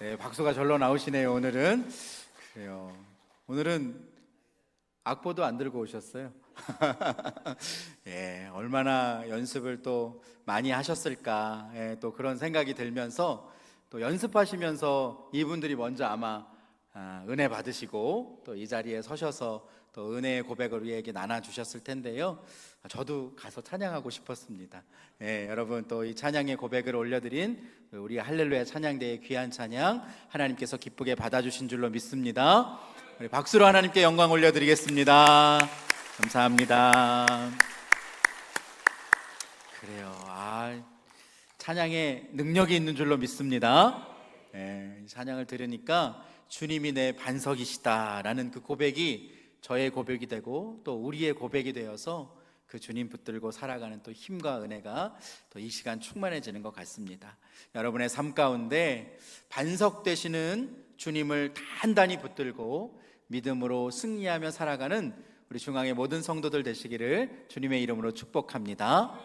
네, 박수가 절로 나오시네요. 오늘은 그래요. 오늘은 악보도 안 들고 오셨어요. 예, 얼마나 연습을 또 많이 하셨을까. 예, 또 그런 생각이 들면서 또 연습하시면서 이분들이 먼저 아마 은혜 받으시고 또 이 자리에 서셔서 또 은혜의 고백을 우리에게 나눠주셨을 텐데요. 저도 가서 찬양하고 싶었습니다. 예, 여러분 또 이 찬양의 고백을 올려드린 우리 할렐루야 찬양대의 귀한 찬양 하나님께서 기쁘게 받아주신 줄로 믿습니다. 우리 박수로 하나님께 영광 올려드리겠습니다. 감사합니다. 그래요. 찬양에 능력이 있는 줄로 믿습니다. 이 찬양을 들으니까 주님이 내 반석이시다라는 그 고백이 저의 고백이 되고 또 우리의 고백이 되어서 그 주님 붙들고 살아가는 또 힘과 은혜가 또 이 시간 충만해지는 것 같습니다. 여러분의 삶 가운데 반석 되시는 주님을 단단히 붙들고 믿음으로 승리하며 살아가는 우리 중앙의 모든 성도들 되시기를 주님의 이름으로 축복합니다.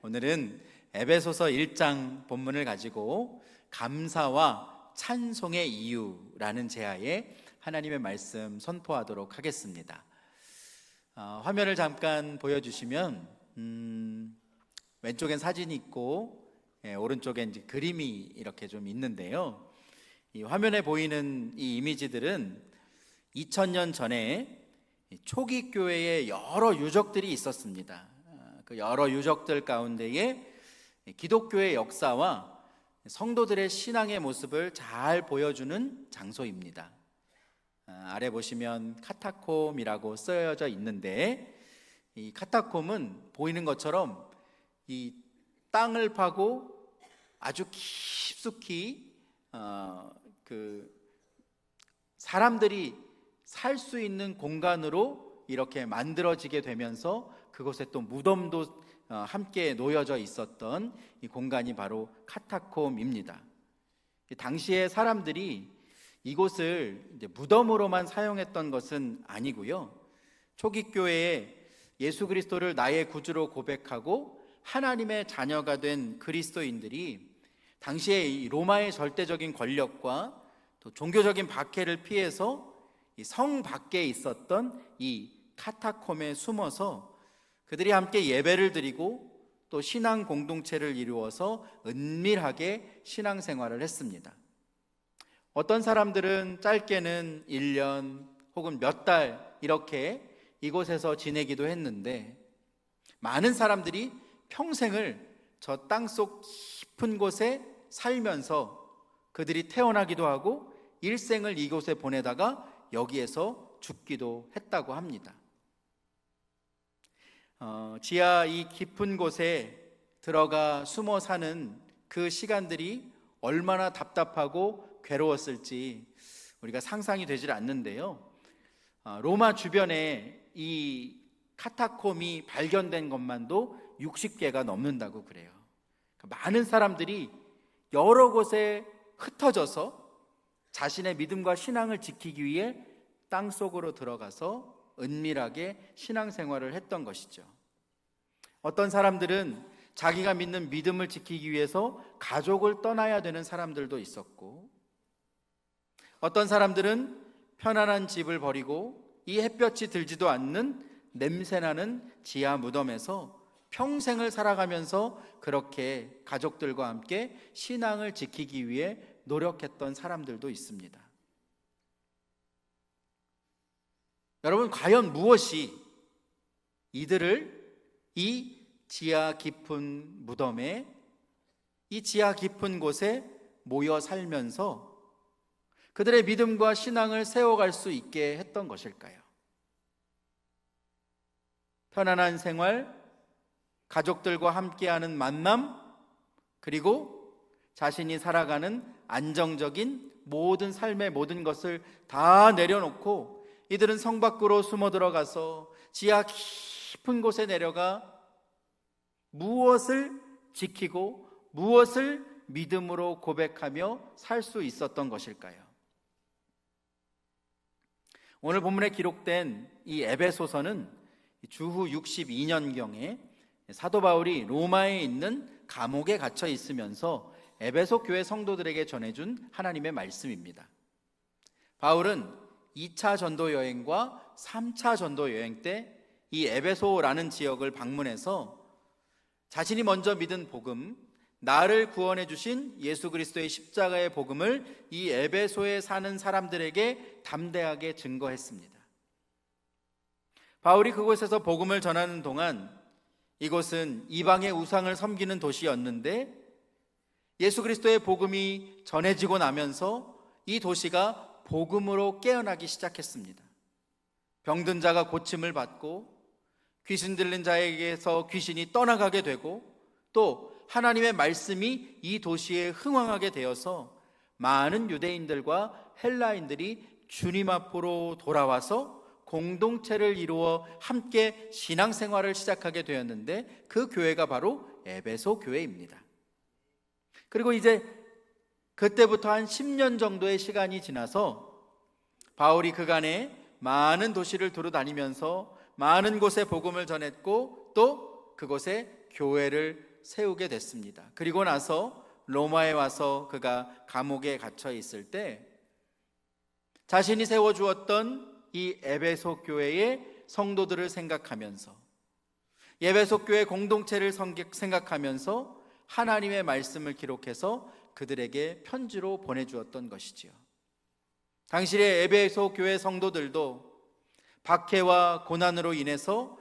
오늘은 에베소서 1장 본문을 가지고 감사와 찬송의 이유라는 제하에 하나님의 말씀 선포하도록 하겠습니다. 화면을 잠깐 보여주시면 왼쪽엔 사진이 있고 오른쪽엔 이제 그림이 이렇게 좀 있는데요. 이 화면에 보이는 이 이미지들은 2000년 전에 초기 교회에 여러 유적들이 있었습니다. 그 여러 유적들 가운데에 기독교의 역사와 성도들의 신앙의 모습을 잘 보여주는 장소입니다. 아래 보시면 카타콤이라고 쓰여져 있는데 이 카타콤은 보이는 것처럼 이 땅을 파고 아주 깊숙이 그 사람들이 살 수 있는 공간으로 이렇게 만들어지게 되면서 그곳에 또 무덤도 함께 놓여져 있었던 이 공간이 바로 카타콤입니다. 당시에 사람들이 이곳을 이제 무덤으로만 사용했던 것은 아니고요. 초기 교회에 예수 그리스도를 나의 구주로 고백하고 하나님의 자녀가 된 그리스도인들이 당시에 이 로마의 절대적인 권력과 또 종교적인 박해를 피해서 이 성 밖에 있었던 이 카타콤에 숨어서 그들이 함께 예배를 드리고 또 신앙 공동체를 이루어서 은밀하게 신앙생활을 했습니다. 어떤 사람들은 짧게는 1년 혹은 몇 달 이렇게 이곳에서 지내기도 했는데 많은 사람들이 평생을 저 땅속 깊은 곳에 살면서 그들이 태어나기도 하고 일생을 이곳에 보내다가 여기에서 죽기도 했다고 합니다. 지하 이 깊은 곳에 들어가 숨어 사는 그 시간들이 얼마나 답답하고 괴로웠을지 우리가 상상이 되질 않는데요. 로마 주변에 이 카타콤이 발견된 것만도 60개가 넘는다고 그래요. 많은 사람들이 여러 곳에 흩어져서 자신의 믿음과 신앙을 지키기 위해 땅속으로 들어가서 은밀하게 신앙생활을 했던 것이죠. 어떤 사람들은 자기가 믿는 믿음을 지키기 위해서 가족을 떠나야 되는 사람들도 있었고, 어떤 사람들은 편안한 집을 버리고 이 햇볕이 들지도 않는 냄새나는 지하 무덤에서 평생을 살아가면서 그렇게 가족들과 함께 신앙을 지키기 위해 노력했던 사람들도 있습니다. 여러분, 과연 무엇이 이들을 이 지하 깊은 무덤에, 이 지하 깊은 곳에 모여 살면서 그들의 믿음과 신앙을 세워갈 수 있게 했던 것일까요? 편안한 생활, 가족들과 함께하는 만남, 그리고 자신이 살아가는 안정적인 모든 삶의 모든 것을 다 내려놓고 이들은 성 밖으로 숨어 들어가서 지하 깊은 곳에 내려가 무엇을 지키고 무엇을 믿음으로 고백하며 살 수 있었던 것일까요? 오늘 본문에 기록된 이 에베소서는 주후 62년경에 사도 바울이 로마에 있는 감옥에 갇혀 있으면서 에베소 교회 성도들에게 전해준 하나님의 말씀입니다. 바울은 2차 전도 여행과 3차 전도 여행 때 이 에베소라는 지역을 방문해서 자신이 먼저 믿은 복음, 나를 구원해 주신 예수 그리스도의 십자가의 복음을 이 에베소에 사는 사람들에게 담대하게 증거했습니다. 바울이 그곳에서 복음을 전하는 동안 이곳은 이방의 우상을 섬기는 도시였는데 예수 그리스도의 복음이 전해지고 나면서 이 도시가 복음으로 깨어나기 시작했습니다. 병든 자가 고침을 받고 귀신 들린 자에게서 귀신이 떠나가게 되고 또 하나님의 말씀이 이 도시에 흥왕하게 되어서 많은 유대인들과 헬라인들이 주님 앞으로 돌아와서 공동체를 이루어 함께 신앙생활을 시작하게 되었는데 그 교회가 바로 에베소 교회입니다. 그리고 이제 그때부터 한 10년 정도의 시간이 지나서 바울이 그간에 많은 도시를 두루 다니면서 많은 곳에 복음을 전했고 또 그곳에 교회를 세우게 됐습니다. 그리고 나서 로마에 와서 그가 감옥에 갇혀 있을 때 자신이 세워주었던 이 에베소 교회의 성도들을 생각하면서 에베소 교회 공동체를 생각하면서 하나님의 말씀을 기록해서 그들에게 편지로 보내주었던 것이지요. 당시의 에베소 교회 성도들도 박해와 고난으로 인해서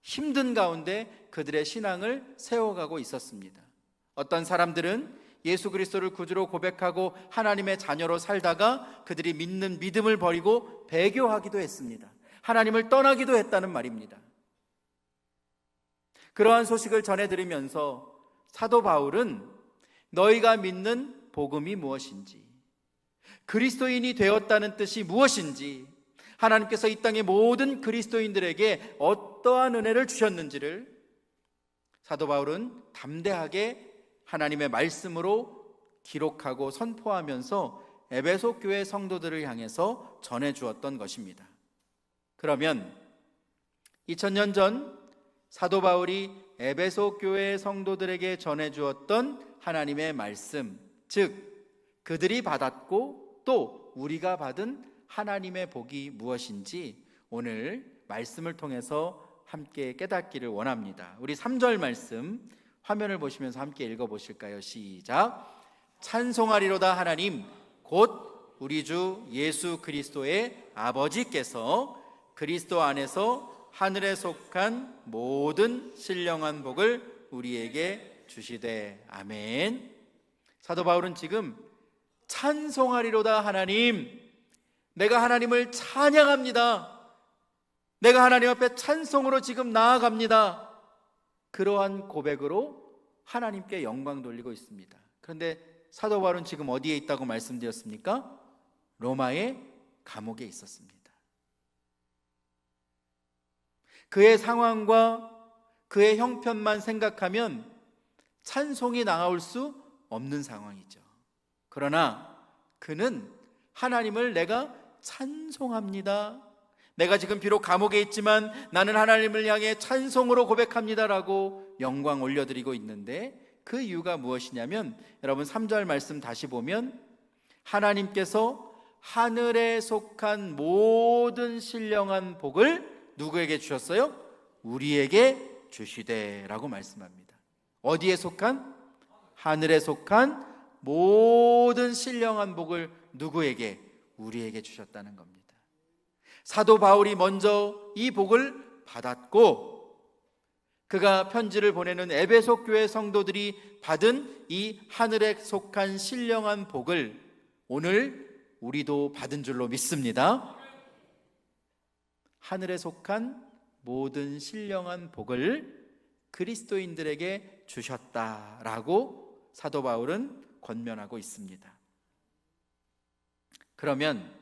힘든 가운데 그들의 신앙을 세워가고 있었습니다. 어떤 사람들은 예수 그리스도를 구주로 고백하고 하나님의 자녀로 살다가 그들이 믿는 믿음을 버리고 배교하기도 했습니다. 하나님을 떠나기도 했다는 말입니다. 그러한 소식을 전해 들으면서 사도 바울은 너희가 믿는 복음이 무엇인지, 그리스도인이 되었다는 뜻이 무엇인지, 하나님께서 이 땅의 모든 그리스도인들에게 어떠한 은혜를 주셨는지를 사도 바울은 담대하게 하나님의 말씀으로 기록하고 선포하면서 에베소 교회 성도들을 향해서 전해주었던 것입니다. 그러면 2000년 전 사도 바울이 에베소 교회 성도들에게 전해주었던 하나님의 말씀, 즉 그들이 받았고 또 우리가 받은 하나님의 복이 무엇인지 오늘 말씀을 통해서 함께 깨닫기를 원합니다. 우리 3절 말씀 화면을 보시면서 함께 읽어보실까요? 시작. 찬송하리로다 하나님 곧 우리 주 예수 그리스도의 아버지께서 그리스도 안에서 하늘에 속한 모든 신령한 복을 우리에게 주시되 아멘. 사도 바울은 지금 찬송하리로다 하나님, 내가 하나님을 찬양합니다. 내가 하나님 앞에 찬송으로 지금 나아갑니다. 그러한 고백으로 하나님께 영광 돌리고 있습니다. 그런데 사도 바울은 지금 어디에 있다고 말씀드렸습니까? 로마의 감옥에 있었습니다. 그의 상황과 그의 형편만 생각하면 찬송이 나올 수 없는 상황이죠. 그러나 그는 하나님을 내가 찬송합니다. 내가 지금 비록 감옥에 있지만 나는 하나님을 향해 찬송으로 고백합니다라고 영광 올려드리고 있는데 그 이유가 무엇이냐면 여러분 3절 말씀 다시 보면 하나님께서 하늘에 속한 모든 신령한 복을 누구에게 주셨어요? 우리에게 주시되 라고 말씀합니다. 어디에 속한? 하늘에 속한 모든 신령한 복을 누구에게? 우리에게 주셨다는 겁니다. 사도 바울이 먼저 이 복을 받았고 그가 편지를 보내는 에베소 교회 성도들이 받은 이 하늘에 속한 신령한 복을 오늘 우리도 받은 줄로 믿습니다. 하늘에 속한 모든 신령한 복을 그리스도인들에게 주셨다라고 사도 바울은 권면하고 있습니다. 그러면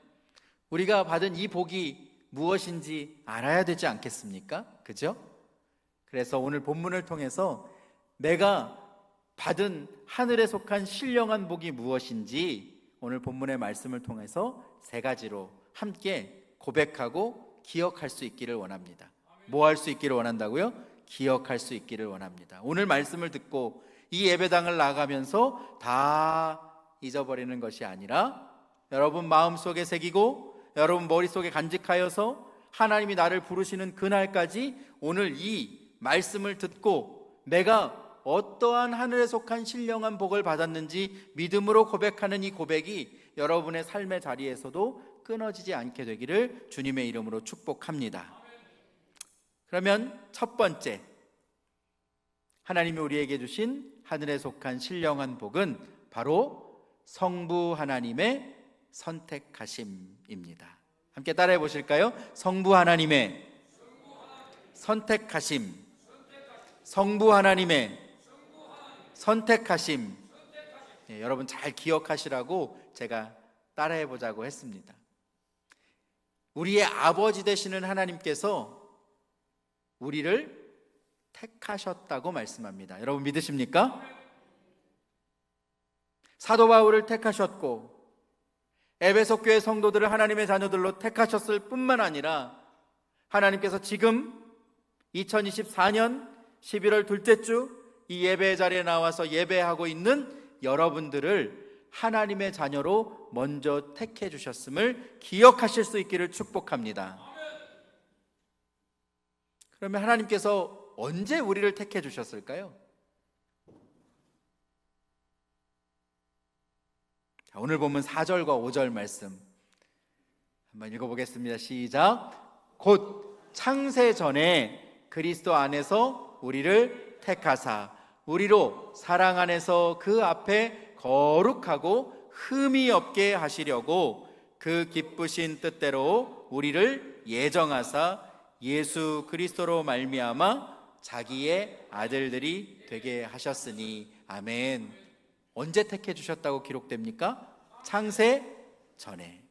우리가 받은 이 복이 무엇인지 알아야 되지 않겠습니까? 그죠? 그래서 오늘 본문을 통해서 내가 받은 하늘에 속한 신령한 복이 무엇인지 오늘 본문의 말씀을 통해서 세 가지로 함께 고백하고 기억할 수 있기를 원합니다. 뭐 할 수 있기를 원한다고요? 기억할 수 있기를 원합니다. 오늘 말씀을 듣고 이 예배당을 나가면서 다 잊어버리는 것이 아니라 여러분 마음속에 새기고 여러분 머릿속에 간직하여서 하나님이 나를 부르시는 그날까지 오늘 이 말씀을 듣고 내가 어떠한 하늘에 속한 신령한 복을 받았는지 믿음으로 고백하는 이 고백이 여러분의 삶의 자리에서도 끊어지지 않게 되기를 주님의 이름으로 축복합니다. 그러면 첫 번째, 하나님이 우리에게 주신 하늘에 속한 신령한 복은 바로 성부 하나님의 선택하심입니다. 함께 따라해 보실까요? 성부 하나님의 선택하심. 성부 하나님의 선택하심. 예, 여러분 잘 기억하시라고 제가 따라해 보자고 했습니다. 우리의 아버지 되시는 하나님께서 우리를 택하셨다고 말씀합니다. 여러분 믿으십니까? 사도 바울을 택하셨고 에베소 교회 성도들을 하나님의 자녀들로 택하셨을 뿐만 아니라 하나님께서 지금 2024년 11월 둘째 주 이 예배 자리에 나와서 예배하고 있는 여러분들을 하나님의 자녀로 먼저 택해 주셨음을 기억하실 수 있기를 축복합니다. 그러면 하나님께서 언제 우리를 택해 주셨을까요? 자, 오늘 보면 4절과 5절 말씀 한번 읽어보겠습니다. 시작. 곧 창세 전에 그리스도 안에서 우리를 택하사 우리로 사랑 안에서 그 앞에 거룩하고 흠이 없게 하시려고 그 기쁘신 뜻대로 우리를 예정하사 예수 그리스도로 말미암아 자기의 아들들이 되게 하셨으니 아멘. 언제 택해 주셨다고 기록됩니까? 창세 전에.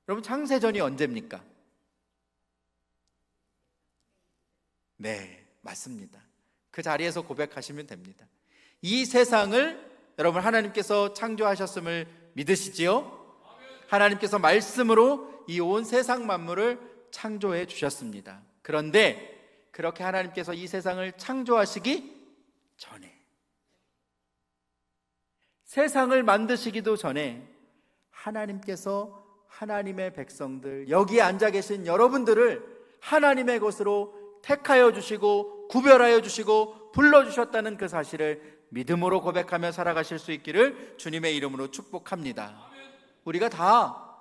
여러분 창세 전이 언제입니까? 네, 맞습니다. 그 자리에서 고백하시면 됩니다. 이 세상을 여러분 하나님께서 창조하셨음을 믿으시지요? 하나님께서 말씀으로 이 온 세상 만물을 창조해 주셨습니다. 그런데 그렇게 하나님께서 이 세상을 창조하시기 전에, 세상을 만드시기도 전에 하나님께서 하나님의 백성들, 여기에 앉아 계신 여러분들을 하나님의 것으로 택하여 주시고 구별하여 주시고 불러주셨다는 그 사실을 믿음으로 고백하며 살아가실 수 있기를 주님의 이름으로 축복합니다. 우리가 다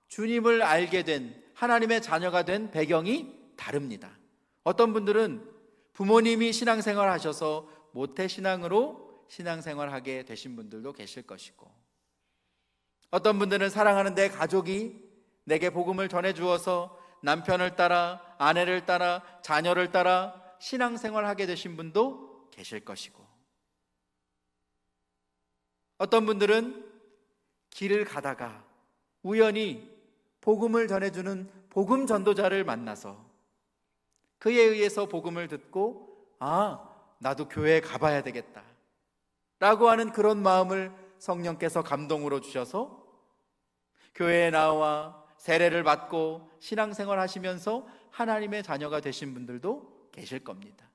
주님을 알게 된 하나님의 자녀가 된 배경이 다릅니다. 어떤 분들은 부모님이 신앙생활 하셔서 모태신앙으로 신앙생활하게 되신 분들도 계실 것이고, 어떤 분들은 사랑하는 내 가족이 내게 복음을 전해주어서 남편을 따라 아내를 따라 자녀를 따라 신앙생활하게 되신 분도 계실 것이고, 어떤 분들은 길을 가다가 우연히 복음을 전해주는 복음 전도자를 만나서 그에 의해서 복음을 듣고 나도 교회에 가봐야 되겠다 라고 하는 그런 마음을 성령께서 감동으로 주셔서 교회에 나와 세례를 받고 신앙생활 하시면서 하나님의 자녀가 되신 분들도 계실 겁니다.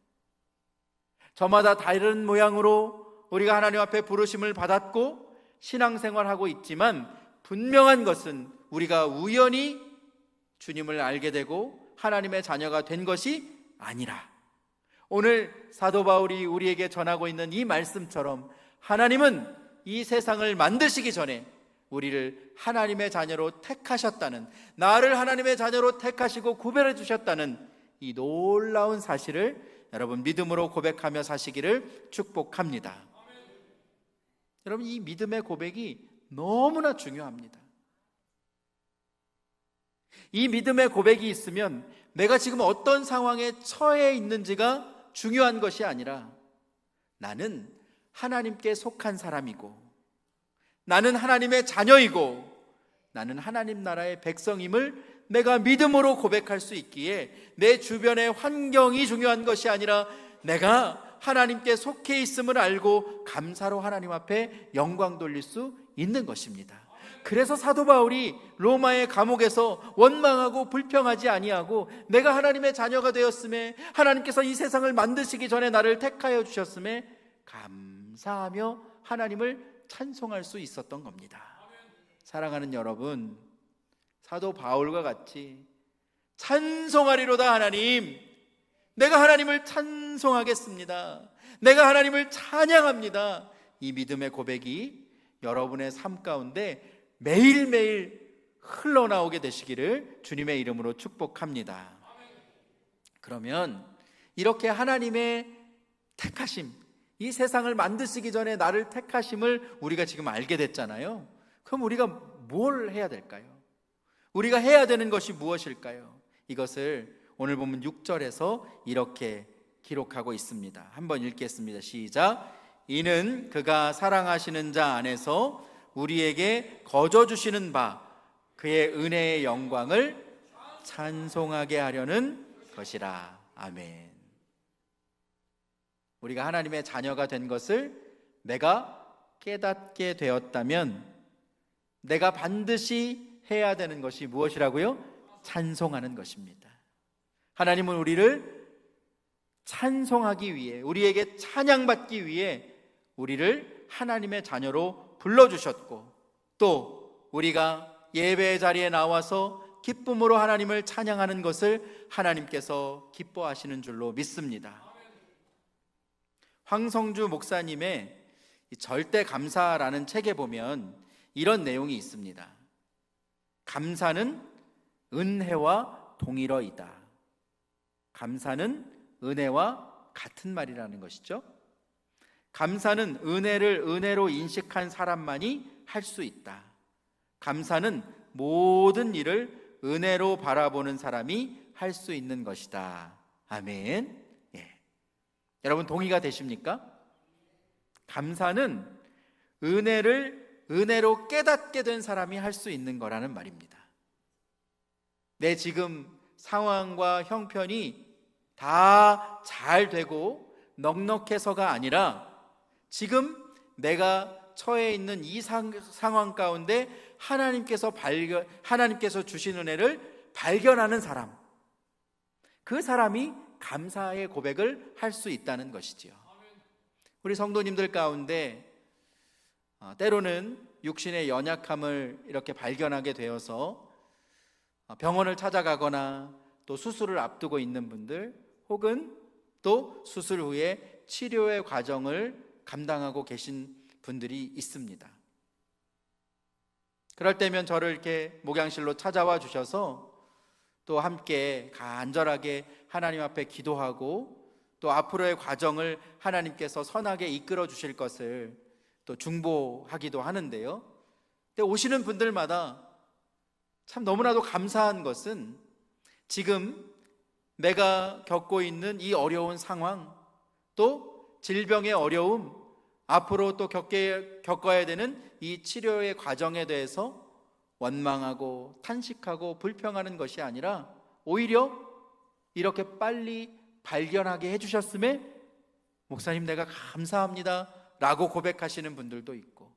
저마다 다른 모양으로 우리가 하나님 앞에 부르심을 받았고 신앙생활하고 있지만 분명한 것은 우리가 우연히 주님을 알게 되고 하나님의 자녀가 된 것이 아니라, 오늘 사도 바울이 우리에게 전하고 있는 이 말씀처럼 하나님은 이 세상을 만드시기 전에 우리를 하나님의 자녀로 택하셨다는, 나를 하나님의 자녀로 택하시고 구별해 주셨다는 이 놀라운 사실을 여러분 믿음으로 고백하며 사시기를 축복합니다. 여러분 이 믿음의 고백이 너무나 중요합니다. 이 믿음의 고백이 있으면 내가 지금 어떤 상황에 처해 있는지가 중요한 것이 아니라 나는 하나님께 속한 사람이고 나는 하나님의 자녀이고 나는 하나님 나라의 백성임을 내가 믿음으로 고백할 수 있기에 내 주변의 환경이 중요한 것이 아니라 내가 하나님께 속해 있음을 알고 감사로 하나님 앞에 영광 돌릴 수 있는 것입니다. 그래서 사도 바울이 로마의 감옥에서 원망하고 불평하지 아니하고 내가 하나님의 자녀가 되었음에, 하나님께서 이 세상을 만드시기 전에 나를 택하여 주셨음에 감사하며 하나님을 찬송할 수 있었던 겁니다. 사랑하는 여러분, 사도 바울과 같이 찬송하리로다 하나님, 내가 하나님을 찬송하겠습니다, 내가 하나님을 찬양합니다, 이 믿음의 고백이 여러분의 삶 가운데 매일매일 흘러나오게 되시기를 주님의 이름으로 축복합니다. 그러면 이렇게 하나님의 택하심, 이 세상을 만드시기 전에 나를 택하심을 우리가 지금 알게 됐잖아요. 그럼 우리가 뭘 해야 될까요? 우리가 해야 되는 것이 무엇일까요? 이것을 오늘 보면 6절에서 이렇게 기록하고 있습니다. 한번 읽겠습니다. 시작. 이는 그가 사랑하시는 자 안에서 우리에게 거저 주시는 바 그의 은혜의 영광을 찬송하게 하려는 것이라. 아멘. 우리가 하나님의 자녀가 된 것을 내가 깨닫게 되었다면 내가 반드시 해야 되는 것이 무엇이라고요? 찬송하는 것입니다. 하나님은 우리를 찬송하기 위해, 우리에게 찬양받기 위해 우리를 하나님의 자녀로 불러주셨고, 또 우리가 예배의 자리에 나와서 기쁨으로 하나님을 찬양하는 것을 하나님께서 기뻐하시는 줄로 믿습니다. 황성주 목사님의 절대 감사라는 책에 보면 이런 내용이 있습니다. 감사는 은혜와 동일어이다. 감사는 은혜와 같은 말이라는 것이죠. 감사는 은혜를 은혜로 인식한 사람만이 할 수 있다. 감사는 모든 일을 은혜로 바라보는 사람이 할 수 있는 것이다. 아멘. 예. 여러분 동의가 되십니까? 감사는 은혜를 은혜로 깨닫게 된 사람이 할 수 있는 거라는 말입니다. 내 지금 상황과 형편이 다 잘 되고 넉넉해서가 아니라 지금 내가 처해 있는 이 상황 가운데 하나님께서 주신 은혜를 발견하는 사람, 그 사람이 감사의 고백을 할 수 있다는 것이지요. 우리 성도님들 가운데 때로는 육신의 연약함을 이렇게 발견하게 되어서 병원을 찾아가거나 또 수술을 앞두고 있는 분들, 혹은 또 수술 후에 치료의 과정을 감당하고 계신 분들이 있습니다. 그럴 때면 저를 이렇게 목양실로 찾아와 주셔서 또 함께 간절하게 하나님 앞에 기도하고 또 앞으로의 과정을 하나님께서 선하게 이끌어 주실 것을 또 중보하기도 하는데요. 근데 오시는 분들마다 참 너무나도 감사한 것은 지금 내가 겪고 있는 이 어려운 상황, 또 질병의 어려움, 앞으로 또 겪어야 되는 이 치료의 과정에 대해서 원망하고 탄식하고 불평하는 것이 아니라 오히려 이렇게 빨리 발견하게 해주셨음에 목사님 내가 감사합니다 라고 고백하시는 분들도 있고,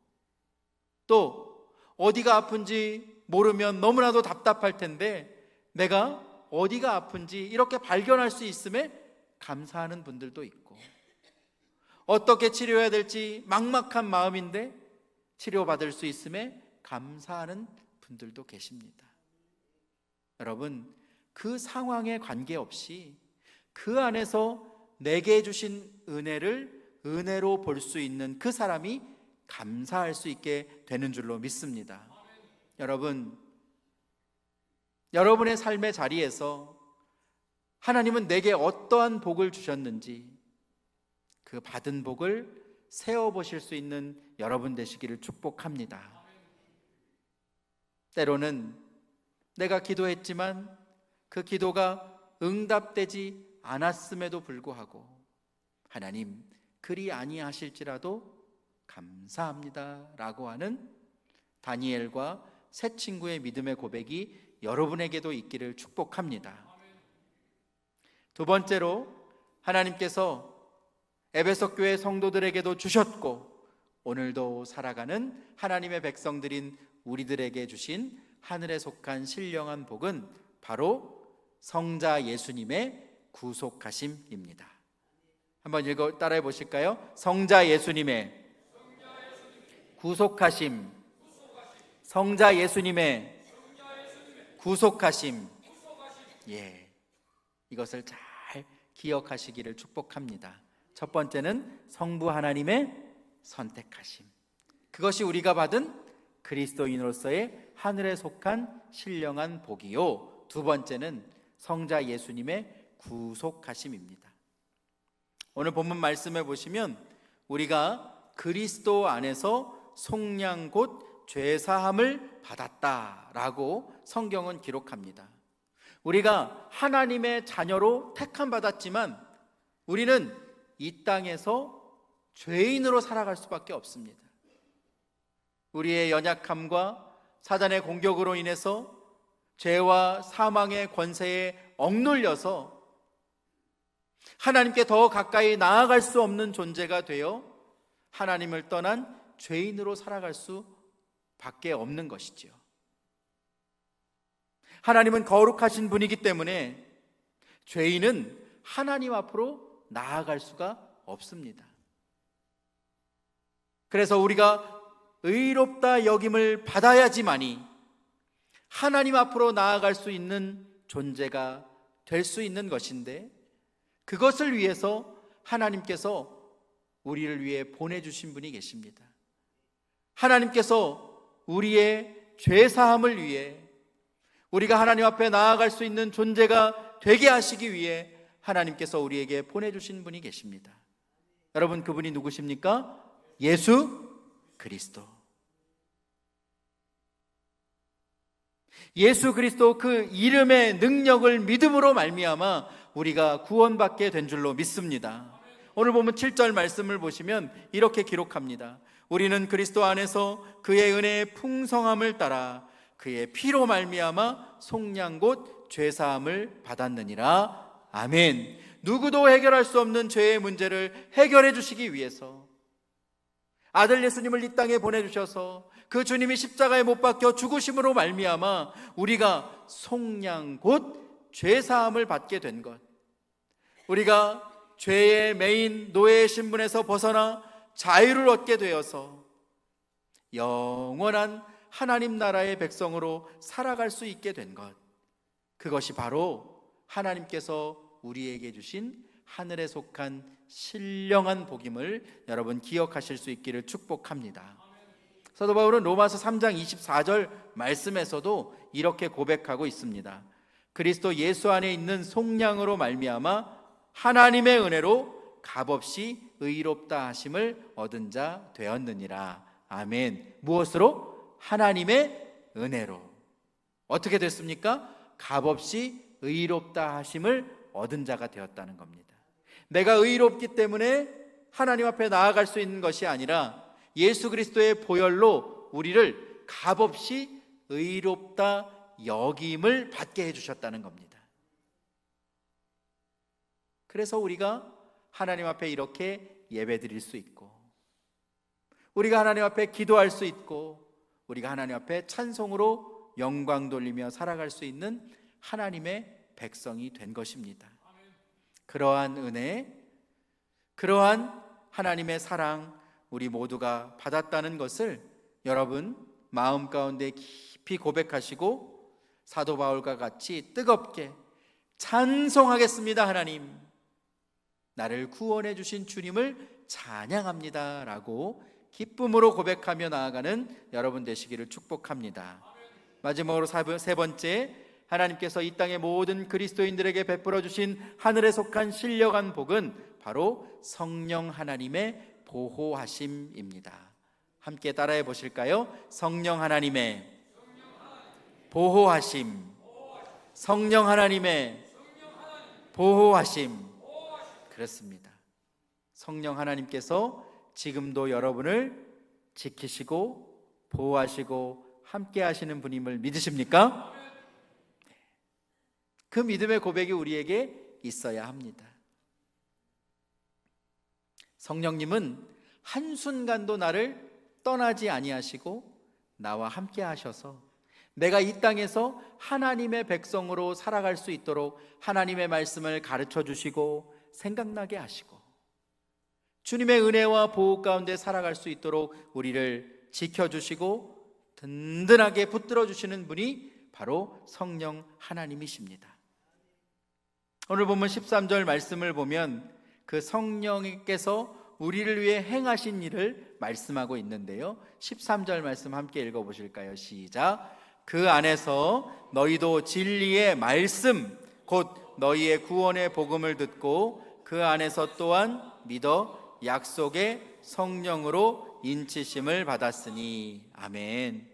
또 어디가 아픈지 모르면 너무나도 답답할 텐데 내가 어디가 아픈지 이렇게 발견할 수 있음에 감사하는 분들도 있고, 어떻게 치료해야 될지 막막한 마음인데 치료받을 수 있음에 감사하는 분들도 계십니다. 여러분, 그 상황에 관계없이 그 안에서 내게 주신 은혜를 은혜로 볼 수 있는 그 사람이 감사할 수 있게 되는 줄로 믿습니다. 여러분, 여러분의 삶의 자리에서 하나님은 내게 어떠한 복을 주셨는지 그 받은 복을 세어보실 수 있는 여러분 되시기를 축복합니다. 때로는 내가 기도했지만 그 기도가 응답되지 않았음에도 불구하고 하나님 그리 아니하실지라도 감사합니다 라고 하는 다니엘과 세 친구의 믿음의 고백이 여러분에게도 있기를 축복합니다. 두 번째로 하나님께서 에베소 교회 성도들에게도 주셨고 오늘도 살아가는 하나님의 백성들인 우리들에게 주신 하늘에 속한 신령한 복은 바로 성자 예수님의 구속하심입니다. 한번 따라해 보실까요? 성자 예수님의 구속하심. 성자 예수님의 구속하심. 예, 이것을 잘 기억하시기를 축복합니다. 첫 번째는 성부 하나님의 선택하심. 그것이 우리가 받은 그리스도인으로서의 하늘에 속한 신령한 복이요, 두 번째는 성자 예수님의 구속하심입니다. 오늘 본문 말씀에 보시면 우리가 그리스도 안에서 속량 곧 죄사함을 받았다라고 성경은 기록합니다. 우리가 하나님의 자녀로 택함 받았지만 우리는 이 땅에서 죄인으로 살아갈 수밖에 없습니다. 우리의 연약함과 사단의 공격으로 인해서 죄와 사망의 권세에 억눌려서 하나님께 더 가까이 나아갈 수 없는 존재가 되어 하나님을 떠난 죄인으로 살아갈 수밖에 없는 것이지요. 하나님은 거룩하신 분이기 때문에 죄인은 하나님 앞으로 나아갈 수가 없습니다. 그래서 우리가 의롭다 여김을 받아야지만이 하나님 앞으로 나아갈 수 있는 존재가 될 수 있는 것인데, 그것을 위해서 하나님께서 우리를 위해 보내주신 분이 계십니다. 하나님께서 우리의 죄사함을 위해, 우리가 하나님 앞에 나아갈 수 있는 존재가 되게 하시기 위해 하나님께서 우리에게 보내주신 분이 계십니다. 여러분, 그분이 누구십니까? 예수 그리스도. 예수 그리스도 그 이름의 능력을 믿음으로 말미암아 우리가 구원받게 된 줄로 믿습니다. 오늘 보면 7절 말씀을 보시면 이렇게 기록합니다. 우리는 그리스도 안에서 그의 은혜의 풍성함을 따라 그의 피로 말미암아 속량 곧 죄사함을 받았느니라. 아멘. 누구도 해결할 수 없는 죄의 문제를 해결해 주시기 위해서 아들 예수님을 이 땅에 보내주셔서 그 주님이 십자가에 못 박혀 죽으심으로 말미암아 우리가 속량 곧 죄사함을 받게 된 것, 우리가 죄의 매인 노예의 신분에서 벗어나 자유를 얻게 되어서 영원한 하나님 나라의 백성으로 살아갈 수 있게 된 것, 그것이 바로 하나님께서 우리에게 주신 하늘에 속한 신령한 복임을 여러분 기억하실 수 있기를 축복합니다. 사도 바울은 로마서 3장 24절 말씀에서도 이렇게 고백하고 있습니다. 그리스도 예수 안에 있는 속량으로 말미암아 하나님의 은혜로 값없이 의롭다 하심을 얻은 자 되었느니라. 아멘. 무엇으로? 하나님의 은혜로. 어떻게 됐습니까? 값없이 의롭다 하심을 얻은 자가 되었다는 겁니다. 내가 의롭기 때문에 하나님 앞에 나아갈 수 있는 것이 아니라 예수 그리스도의 보혈로 우리를 값없이 의롭다 여김을 받게 해주셨다는 겁니다. 그래서 우리가 하나님 앞에 이렇게 예배드릴 수 있고, 우리가 하나님 앞에 기도할 수 있고, 우리가 하나님 앞에 찬송으로 영광 돌리며 살아갈 수 있는 하나님의 백성이 된 것입니다. 그러한 은혜, 그러한 하나님의 사랑 우리 모두가 받았다는 것을 여러분 마음 가운데 깊이 고백하시고 사도 바울과 같이 뜨겁게 찬송하겠습니다. 하나님, 나를 구원해 주신 주님을 찬양합니다 라고 기쁨으로 고백하며 나아가는 여러분 되시기를 축복합니다. 마지막으로 세 번째, 하나님께서 이 땅의 모든 그리스도인들에게 베풀어 주신 하늘에 속한 신령한 복은 바로 성령 하나님의 보호하심입니다. 함께 따라해 보실까요? 성령 하나님의 보호하심. 성령 하나님의 보호하심. 그렇습니다. 성령 하나님께서 지금도 여러분을 지키시고 보호하시고 함께 하시는 분임을 믿으십니까? 그 믿음의 고백이 우리에게 있어야 합니다. 성령님은 한순간도 나를 떠나지 아니하시고 나와 함께 하셔서 내가 이 땅에서 하나님의 백성으로 살아갈 수 있도록 하나님의 말씀을 가르쳐 주시고 생각나게 하시고 주님의 은혜와 보호 가운데 살아갈 수 있도록 우리를 지켜주시고 든든하게 붙들어 주시는 분이 바로 성령 하나님이십니다. 오늘 본문 13절 말씀을 보면 그 성령께서 우리를 위해 행하신 일을 말씀하고 있는데요, 13절 말씀 함께 읽어보실까요? 시작. 그 안에서 너희도 진리의 말씀 곧 너희의 구원의 복음을 듣고 그 안에서 또한 믿어 약속의 성령으로 인치심을 받았으니. 아멘.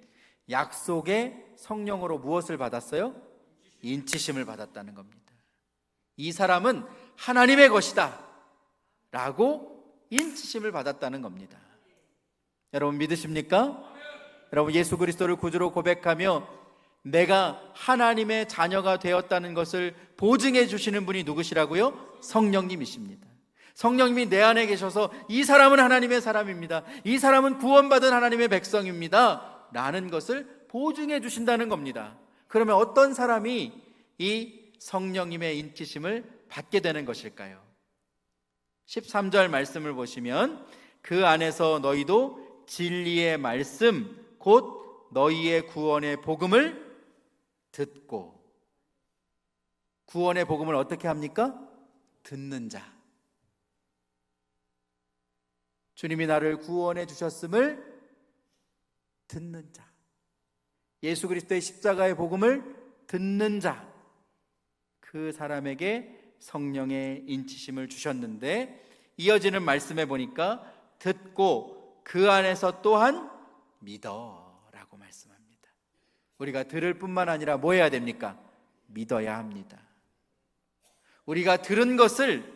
약속의 성령으로 무엇을 받았어요? 인치심을 받았다는 겁니다. 이 사람은 하나님의 것이다 라고 인치심을 받았다는 겁니다. 여러분 믿으십니까? 여러분 예수 그리스도를 구주로 고백하며 내가 하나님의 자녀가 되었다는 것을 보증해 주시는 분이 누구시라고요? 성령님이십니다. 성령님이 내 안에 계셔서 이 사람은 하나님의 사람입니다, 이 사람은 구원받은 하나님의 백성입니다 라는 것을 보증해 주신다는 겁니다. 그러면 어떤 사람이 이 성령님의 인치심을 받게 되는 것일까요? 13절 말씀을 보시면 그 안에서 너희도 진리의 말씀 곧 너희의 구원의 복음을 듣고. 구원의 복음을 어떻게 합니까? 듣는 자. 주님이 나를 구원해 주셨음을 듣는 자, 예수 그리스도의 십자가의 복음을 듣는 자, 그 사람에게 성령의 인치심을 주셨는데, 이어지는 말씀에 보니까 듣고 그 안에서 또한 믿어라고 말씀합니다. 우리가 들을 뿐만 아니라 뭐 해야 됩니까? 믿어야 합니다. 우리가 들은 것을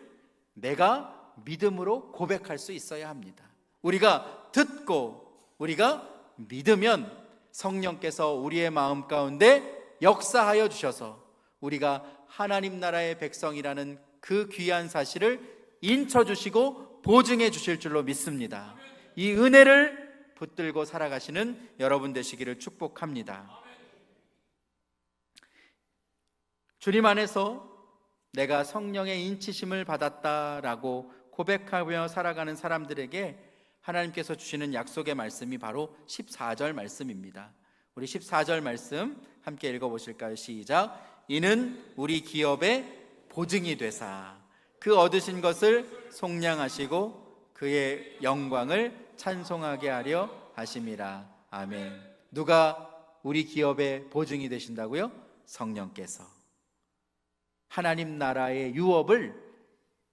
내가 믿음으로 고백할 수 있어야 합니다. 우리가 듣고 우리가 믿으면 성령께서 우리의 마음 가운데 역사하여 주셔서 우리가 하나님 나라의 백성이라는 그 귀한 사실을 인쳐주시고 보증해 주실 줄로 믿습니다. 이 은혜를 붙들고 살아가시는 여러분 되시기를 축복합니다. 주님 안에서 내가 성령의 인치심을 받았다라고 고백하며 살아가는 사람들에게 하나님께서 주시는 약속의 말씀이 바로 14절 말씀입니다. 우리 14절 말씀 함께 읽어보실까요? 시작. 이는 우리 기업의 보증이 되사 그 얻으신 것을 속량하시고 그의 영광을 찬송하게 하려 하심이라. 아멘. 누가 우리 기업의 보증이 되신다고요? 성령께서. 하나님 나라의 유업을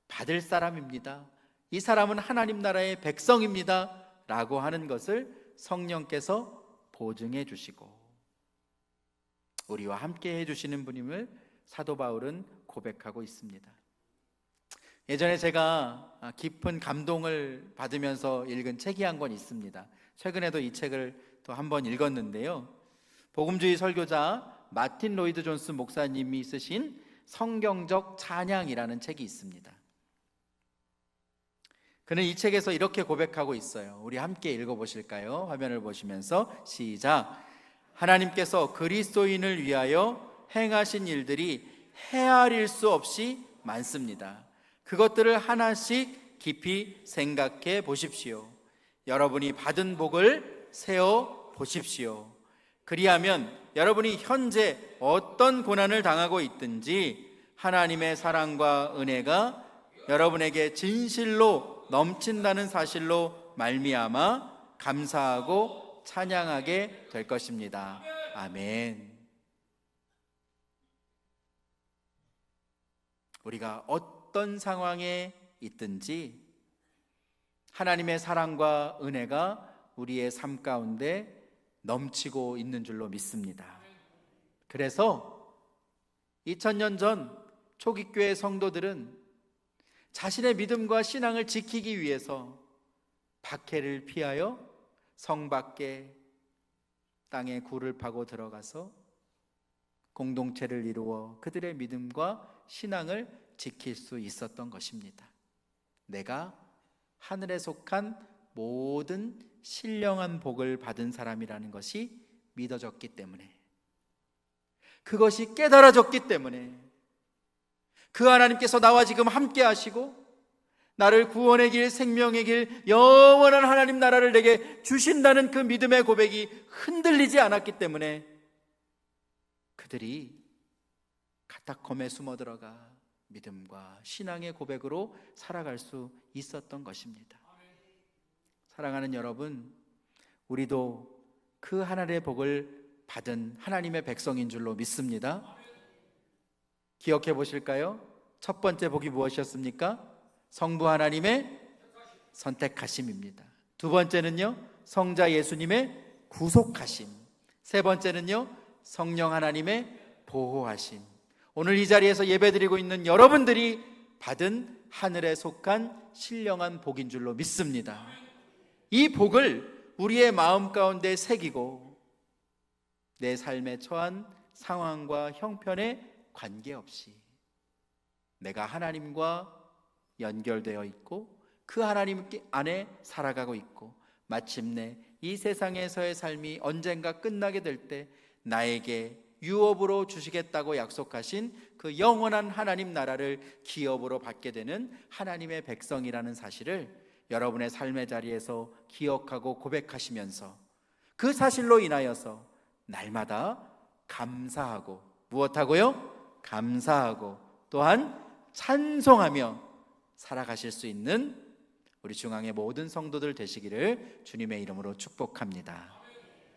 받을 사람입니다, 이 사람은 하나님 나라의 백성입니다 라고 하는 것을 성령께서 보증해 주시고 우리와 함께 해주시는 분임을 사도 바울은 고백하고 있습니다. 예전에 제가 깊은 감동을 받으면서 읽은 책이 한 권 있습니다. 최근에도 이 책을 또 한 번 읽었는데요, 복음주의 설교자 마틴 로이드 존스 목사님이 쓰신 성경적 찬양이라는 책이 있습니다. 그는 이 책에서 이렇게 고백하고 있어요. 우리 함께 읽어보실까요? 화면을 보시면서 시작. 하나님께서 그리스도인을 위하여 행하신 일들이 헤아릴 수 없이 많습니다. 그것들을 하나씩 깊이 생각해 보십시오. 여러분이 받은 복을 세어 보십시오. 그리하면 여러분이 현재 어떤 고난을 당하고 있든지 하나님의 사랑과 은혜가 여러분에게 진실로 넘친다는 사실로 말미암아 감사하고 찬양하게 될 것입니다. 아멘. 우리가 어떤 상황에 있든지 하나님의 사랑과 은혜가 우리의 삶 가운데 넘치고 있는 줄로 믿습니다. 그래서 2000년 전 초기교회 성도들은 자신의 믿음과 신앙을 지키기 위해서 박해를 피하여 성 밖에 땅에 굴을 파고 들어가서 공동체를 이루어 그들의 믿음과 신앙을 지킬 수 있었던 것입니다. 내가 하늘에 속한 모든 신령한 복을 받은 사람이라는 것이 믿어졌기 때문에, 그것이 깨달아졌기 때문에 그 하나님께서 나와 지금 함께 하시고 나를 구원의 길, 생명의 길, 영원한 하나님 나라를 내게 주신다는 그 믿음의 고백이 흔들리지 않았기 때문에 그들이 카타콤에 숨어 들어가 믿음과 신앙의 고백으로 살아갈 수 있었던 것입니다. 사랑하는 여러분, 우리도 그 하늘의 복을 받은 하나님의 백성인 줄로 믿습니다. 기억해 보실까요? 첫 번째 복이 무엇이었습니까? 성부 하나님의 선택하심입니다. 두 번째는요, 성자 예수님의 구속하심. 세 번째는요, 성령 하나님의 보호하심. 오늘 이 자리에서 예배드리고 있는 여러분들이 받은 하늘에 속한 신령한 복인 줄로 믿습니다. 이 복을 우리의 마음 가운데 새기고 내 삶에 처한 상황과 형편에 관계없이 내가 하나님과 연결되어 있고 그 하나님 안에 살아가고 있고 마침내 이 세상에서의 삶이 언젠가 끝나게 될 때 나에게 유업으로 주시겠다고 약속하신 그 영원한 하나님 나라를 기업으로 받게 되는 하나님의 백성이라는 사실을 여러분의 삶의 자리에서 기억하고 고백하시면서 그 사실로 인하여서 날마다 감사하고 무엇하고요? 감사하고 또한 찬송하며 살아가실 수 있는 우리 중앙의 모든 성도들 되시기를 주님의 이름으로 축복합니다.